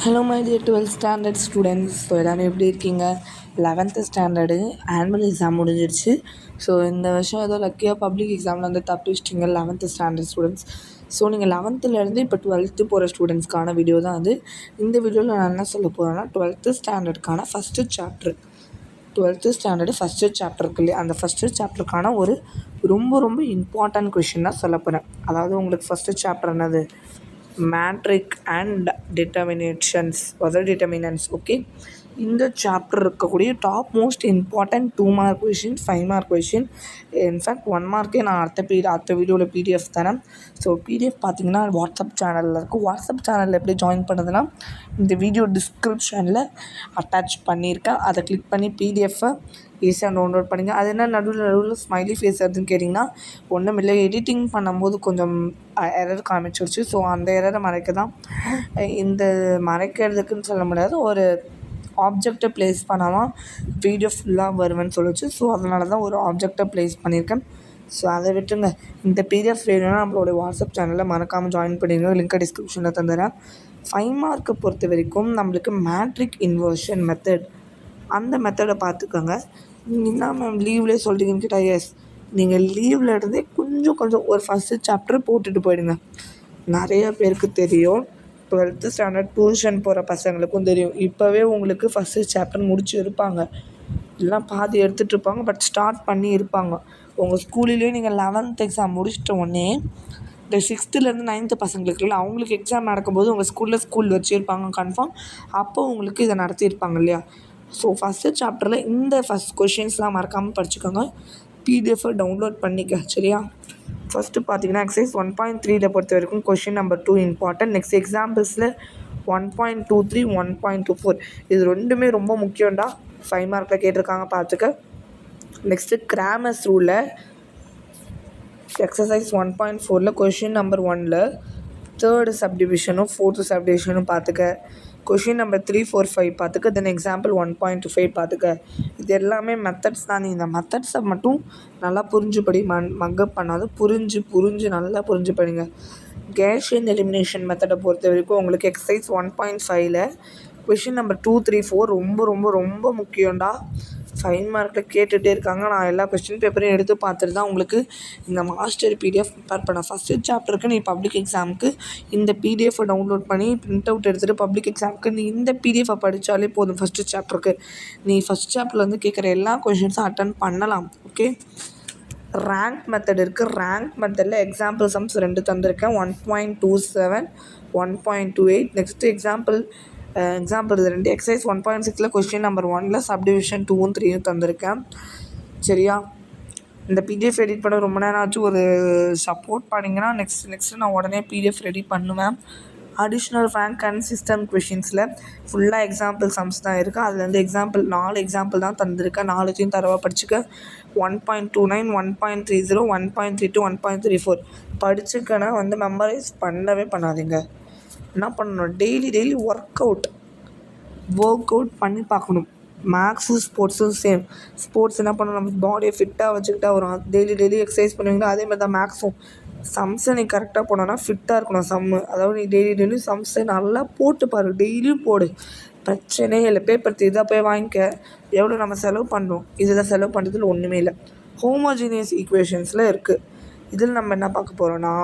Hello my dear 12th standard students. So எல்லாமே எப்படி இருக்கீங்க? 11th ஸ்டாண்டர்டு ஆனுவல் எக்ஸாம் முடிஞ்சிருச்சு. ஸோ இந்த வருஷம் ஏதோ லக்கியாக பப்ளிக் எக்ஸாமில் வந்து தப்பிச்சிட்டிங்க 11th ஸ்டாண்டர்ட் ஸ்டூடெண்ட்ஸ். ஸோ நீங்கள் 11th இப்போ 12th போகிற ஸ்டூடெண்ட்ஸ்க்கான வீடியோ தான் அது. இந்த வீடியோவில் நான் என்ன சொல்ல போகிறேன்னா 12th ஸ்டாண்டர்டுக்கான first chapter. 12th standard first chapter இருக்கு இல்லையா, அந்த ஃபஸ்ட்டு சாப்டருக்கான ஒரு ரொம்ப ரொம்ப இம்பார்ட்டன்ட் கொஷின் தான் சொல்ல போகிறேன். அதாவது உங்களுக்கு ஃபஸ்ட்டு சாப்டர் என்னது? Matric and determinations determinants. Okay, இந்த சாப்டர் இருக்கக்கூடிய top most important 2 mark question, 5 mark question, in fact 1 மார்க்கே நான் அடுத்த வீடியோவில் பிடிஎஃப் தரேன். ஸோ பிடிஎஃப் பார்த்தீங்கன்னா வாட்ஸ்அப் சேனலில் இருக்கும். வாட்ஸ்அப் சேனலில் எப்படி ஜாயின் பண்ணுறதுன்னா இந்த வீடியோ டிஸ்கிரிப்ஷனில் அட்டாச் பண்ணியிருக்கேன். அதை கிளிக் பண்ணி பிடிஎஃப்பை ஈஸியாக டவுன்லோட் பண்ணிங்க. அது என்ன நடுவில் ஸ்மைலி ஃபேஸ் வருதுன்னு கேட்டிங்கன்னா, ஒன்றும் இல்லை, எடிட்டிங் பண்ணும்போது கொஞ்சம் எரர் காமிச்சிருச்சு. ஸோ அந்த எரரை மறைக்க தான் இந்த மறைக்கிறதுக்குன்னு சொல்ல முடியாது, ஒரு ஆப்ஜெக்டை ப்ளேஸ் பண்ணாமல் வீடியோ ஃபுல்லாக வருவேன்னு சொல்லிச்சு. ஸோ அதனால தான் ஒரு ஆப்ஜெக்டை ப்ளேஸ் பண்ணியிருக்கேன். ஸோ அதை விட்டுங்க. இந்த பிடிஎஃப் வேணும்னா நம்மளோட வாட்ஸ்அப் சேனலில் மறக்காமல் ஜாயின் பண்ணிடுங்க. லிங்க்கை டிஸ்கிரிப்ஷனில் தந்துடுறேன். 5 மார்க்கை பொறுத்த வரைக்கும் நம்மளுக்கு மேட்ரிக் இன்வர்ஷன் மெத்தட், அந்த மெத்தடை பார்த்துக்கோங்க. நீங்கள் என்ன மேம் லீவ்லேயே சொல்கிறீங்கன்னு கேட்டால், எஸ், நீங்கள் லீவில் இருந்தே கொஞ்சம் ஒரு ஃபஸ்ட்டு சாப்டர் போட்டுட்டு போயிடுங்க. நிறைய பேருக்கு தெரியும், 12th ஸ்டாண்டர்ட் டியூஷன் போகிற பசங்களுக்கும் தெரியும். இப்போவே உங்களுக்கு ஃபஸ்ட்டு சாப்டர் முடிச்சு இருப்பாங்க, எல்லாம் பாதி எடுத்துகிட்டு இருப்பாங்க, பட் ஸ்டார்ட் பண்ணி இருப்பாங்க. உங்கள் ஸ்கூலிலேயே நீங்கள் 11th எக்ஸாம் முடிச்சிட்ட உடனே இந்த 6th-லேருந்து 9th பசங்களுக்குள்ள அவங்களுக்கு எக்ஸாம் நடக்கும்போது உங்கள் ஸ்கூல் வச்சுருப்பாங்க கன்ஃபார்ம். அப்போ உங்களுக்கு இதை நடத்தியிருப்பாங்க இல்லையா. ஸோ ஃபஸ்ட்டு சாப்டரில் இந்த ஃபஸ்ட் கொஷின்ஸ்லாம் மறக்காமல் படிச்சுக்கோங்க. பிடிஎஃபை டவுன்லோட் பண்ணிக்க, சரியா? ஃபஸ்ட்டு பார்த்தீங்கன்னா எக்ஸசைஸ் 1.3 பொறுத்த வரைக்கும் கொஷின் நம்பர் 2 இம்பார்ட்டன்ட். நெக்ஸ்ட் எக்ஸாம்பிள்ஸில் 1.23, 1.24 இது ரெண்டுமே ரொம்ப முக்கியம்டா. 5 மார்க்கில் கேட்டிருக்காங்க, பார்த்துக்க. நெக்ஸ்ட்டு கிராமர்ஸ் ரூலில் எக்ஸசைஸ் 1.4 கொஷின் நம்பர் 1ல் 3rd சப்டிவிஷனும் 4th சப்டிவிஷனும் பார்த்துக்க. கொஷின் நம்பர் 3, 4, 5 பார்த்துக்க. தென் எக்ஸாம்பிள் 1.5 பார்த்துக்க. இது எல்லாமே மெத்தட்ஸ் தான். நீ இந்த மெத்தட்ஸை மட்டும் நல்லா புரிஞ்சு படி, மக்கப் பண்ணாத, புரிஞ்சு நல்லா புரிஞ்சு படிங்க. கேஷியன் எலிமினேஷன் மெத்தடை பொறுத்த வரைக்கும் உங்களுக்கு எக்ஸசைஸ் 1.5ல் கொஷின் நம்பர் 2, 3, 4 ரொம்ப ரொம்ப ரொம்ப முக்கியம்டா. 5 மார்க்கில் கேட்டுகிட்டே இருக்காங்க. நான் எல்லா கொஸ்டின் பேப்பரையும் எடுத்து பார்த்துட்டு தான் உங்களுக்கு இந்த மாஸ்டர் பிடிஎஃப் ப்ரிப்பேர் பண்ணேன். ஃபஸ்ட்டு சாப்டருக்கு நீ பப்ளிக் எக்ஸாமுக்கு இந்த பிடிஎஃபை டவுன்லோட் பண்ணி பிரிண்ட் அவுட் எடுத்துகிட்டு பப்ளிக் எக்ஸாமுக்கு நீ இந்த பிடிஎஃபை படித்தாலே போதும். ஃபஸ்ட்டு சாப்டருக்கு நீ ஃபஸ்ட் சாப்டர்லேருந்து கேட்குற எல்லா கொஷின்ஸும் அட்டன் பண்ணலாம். ஓகே, ரேங்க் மெத்தட் இருக்குது. ரேங்க் மெத்தடில் எக்ஸாம்பிள் சம்ஸ் 2 தந்திருக்கேன், 1.27, 1.28. நெக்ஸ்ட்டு எக்ஸாம்பிள் இது 2 எக்ஸசைஸ் 1.6ல் கொஸ்டின் நம்பர் 1ல் சப்டிவிஷன் 2ம் 3யும் தந்திருக்கேன், சரியா? இந்த பிடிஎஃப் எடிட் பண்ண ரொம்ப நேரம் ஆச்சு. ஒரு சப்போர்ட் பண்ணிங்கன்னா நெக்ஸ்ட்டு நான் உடனே பிடிஎஃப் ரெடி பண்ணுவேன். அடிஷ்னல் ரேங்க் அண்ட் சிஸ்டம் கொஷின்ஸில் ஃபுல்லாக எக்ஸாம்பிள் சம்ஸ் தான் இருக்குது. அதுலேருந்து 4 எக்ஸாம்பிள் தான் தந்திருக்கேன். 4த்தையும் தரவாக படிச்சுக்க. 1.29, 1.30, 1.32, 1.34 படிச்சுக்கன்னா மெமரைஸ் பண்ணவே பண்ணாதீங்க. என்ன பண்ணணும், டெய்லி ஒர்க் அவுட் பண்ணி பார்க்கணும். மேக்ஸும் ஸ்போர்ட்ஸும் சேம். ஸ்போர்ட்ஸ் என்ன பண்ணணும், நம்ம பாடியை ஃபிட்டாக வச்சுக்கிட்டா வரும். டெய்லி எக்ஸசைஸ் பண்ணுவீங்களா, அதே மாதிரி தான் மேக்ஸும். சம்ஸை நீ கரெக்டாக போனோன்னா ஃபிட்டாக இருக்கணும் சம்மு. அதாவது நீ டெய்லி சம்ஸை நல்லா போட்டு பாரு, டெய்லியும் போடு, பிரச்சனையே இல்லை. பேப்பர் இதாக போய் வாங்கிக்க. எவ்வளோ நம்ம செலவு பண்ணுறோம், இதில் செலவு பண்ணுறதுல ஒன்றுமே இல்லை. ஹோமோஜீனியஸ் ஈக்குவேஷன்ஸில் இருக்குது. இதில் நம்ம என்ன பார்க்க போகிறோன்னா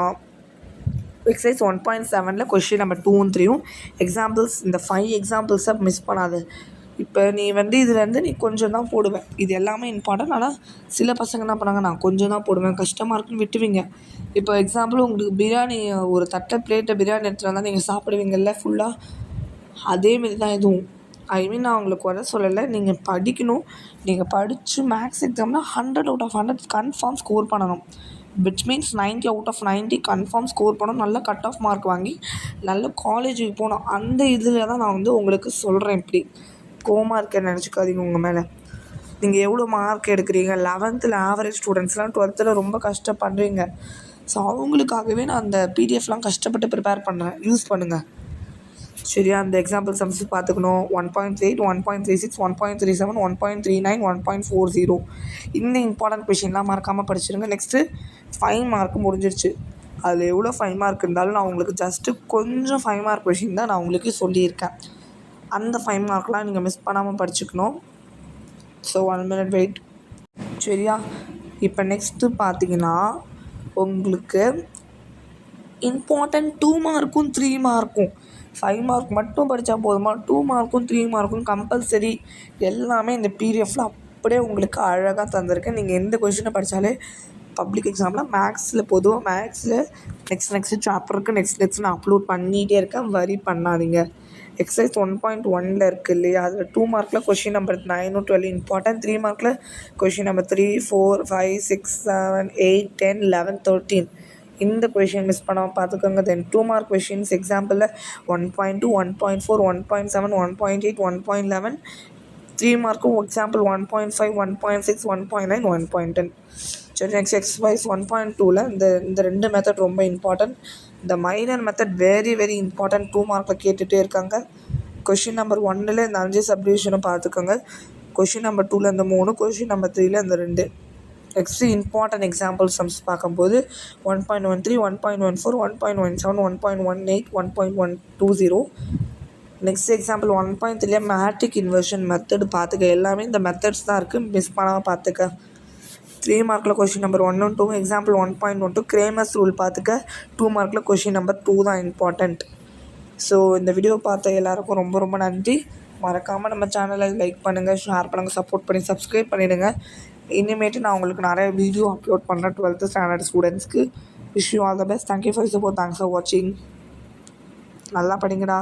எக்ஸசைஸ் 1.7ல் கொஷின் நம்பர் 2ம் 3யும் எக்ஸாம்பிள்ஸ். இந்த 5 எக்ஸாம்பிள்ஸை மிஸ் பண்ணாது. இப்போ நீ இதுலேருந்து நீ கொஞ்சம் தான் போடுவேன். இது எல்லாமே இம்பார்ட்டன்ட். ஆனால் சில பசங்க என்ன பண்ணாங்க, நான் கொஞ்சம் தான் போடுவேன், கஷ்டமாக இருக்குன்னு விட்டுவீங்க. இப்போ எக்ஸாம்பிள் உங்களுக்கு பிரியாணி, ஒரு பிளேட்டை பிரியாணி எடுத்துகிட்டு வந்தால் நீங்கள் சாப்பிடுவீங்கள்ல ஃபுல்லாக, அதேமாரி தான் இதுவும். நான் உங்களுக்கு வர சொல்லலை, நீங்கள் படிக்கணும். நீங்கள் படித்து மேக்ஸ் எக்ஸாம்னா 100 out of 100 கன்ஃபார்ம் ஸ்கோர் பண்ணணும். Which means 90 out of 90 confirm score பண்ணணும். நல்ல கட் ஆஃப் மார்க் வாங்கி நல்ல காலேஜுக்கு போகணும். அந்த இதில் தான் நான் உங்களுக்கு சொல்கிறேன். இப்படி கோமாக இருக்கேன்னு நினச்சிக்காதீங்க உங்கள் மேலே. நீங்கள் எவ்வளோ மார்க் எடுக்கிறீங்க, 11th ஆவரேஜ் ஸ்டூடெண்ட்ஸ்லாம் 12th ரொம்ப கஷ்டப்படுறீங்க. ஸோ அவங்களுக்காகவே நான் அந்த பிடிஎஃப்லாம் கஷ்டப்பட்டு ப்ரிப்பேர் பண்ணுறேன், யூஸ் பண்ணுங்கள், சரியா? அந்த எக்ஸாம்பிள் சம்ஸ் பார்த்துக்கணும். 1.8, 1.36, 1.37, 1.39, 1.40 இந்த இம்பார்ட்டன்ட் கொஷின்லாம் மறக்காமல் படிச்சிடுங்க. நெக்ஸ்ட்டு 5 மார்க் முடிஞ்சிருச்சு. அதில் எவ்வளோ 5 மார்க் இருந்தாலும் நான் உங்களுக்கு ஜஸ்ட்டு கொஞ்சம் 5 மார்க் கொஷின் தான் நான் உங்களுக்கு சொல்லியிருக்கேன். அந்த 5 மார்க்லாம் நீங்கள் மிஸ் பண்ணாமல் படிச்சுக்கணும். So 1 minute wait. சரியா? இப்போ நெக்ஸ்ட்டு பார்த்தீங்கன்னா உங்களுக்கு இம்பார்ட்டன்ட் 2 மார்க்கும் 3 மார்க்கும் 5 மார்க் மட்டும் படித்தா போதுமா? 2 மார்க்கும் 3 மார்க்கும் கம்பல்சரி எல்லாமே இந்த பிடிஎஃப்பில் அப்படியே உங்களுக்கு அழகாக தந்திருக்கேன். நீங்கள் எந்த கொஷினை படித்தாலே பப்ளிக் எக்ஸாமில் மேக்ஸில் பொதுவாக மேக்ஸில் நெக்ஸ்ட்டு சாப்டருக்கு நெக்ஸ்ட் நான் அப்லோட் பண்ணிகிட்டே இருக்கேன். வரி பண்ணாதீங்க. எக்ஸசைஸ் 1.1 இருக்குது இல்லையா, அதில் 2 மார்க்கில் கொஷின் நம்பர் 9 12 இம்பார்ட்டன்ட், 3 மார்க்கில் கொஷின் நம்பர் 3 4 5 6 7 8 10 11 13 இந்த கொஷின் மிஸ் பண்ணாமல் பார்த்துக்கோங்க. தென் 2 மார்க் கொஷின்ஸ் எக்ஸாம்பிளில் 1.2 1.4 1.7 1.8 1.11 3 மார்க்கும் எக்ஸாம்பிள் 1.5 1.6 1.9 1.10. சரி, நெக்ஸ்ட் எக்ஸசைஸ் 1.2ல் இந்த 2 மெத்தட் ரொம்ப இம்பார்ட்டன்ட். இந்த மைனர் மெத்தட் வெரி இம்பார்ட்டன்ட். 2 மார்க்கில் கேட்டுகிட்டே இருக்காங்க. கொஷின் நம்பர் 1ல் இந்த 5 சப்டிவிஷனும் பார்த்துக்கோங்க. கொஷின் நம்பர் 2ல் இந்த 3, கொஷின் நம்பர் 3ல் இந்த 2. நெக்ஸ்ட்டு இம்பார்ட்டன்ட் எக்ஸாம்பிள் சம்ஸ் பார்க்கும்போது 1.13 1.14 1.17 1.18 1.120. நெக்ஸ்ட் எக்ஸாம்பிள் 1.3ல மேட்ரிக் இன்வர்ஷன் மெத்தட் பார்த்துக்க. எல்லாமே இந்த மெத்தட்ஸ் தான் இருக்குது, மிஸ் பண்ணாமல் பார்த்துக்க. 3 மார்க்கில் question number 1 and 2 example 1.12 Cramer's rule பார்த்துக்க. 2 மார்க்கில் கொஷின் நம்பர் 2 தான் இம்பார்ட்டண்ட். ஸோ இந்த வீடியோ பார்த்த எல்லாருக்கும் ரொம்ப நன்றி. மறக்காமல் நம்ம சேனலை லைக் பண்ணுங்கள், ஷேர் பண்ணுங்கள், சப்போர்ட் பண்ணி சப்ஸ்கிரைப் பண்ணிவிடுங்க. இனிமேட்டு நான் உங்களுக்கு நிறைய வீடியோ அப்லோட் பண்ணுறேன் 12th ஸ்டாண்டர்ட் ஸ்டூடெண்ட்ஸ்க்கு. Wish you all the best. Thank you for support. Thanks for வாட்சிங். நல்லா படிங்கடா.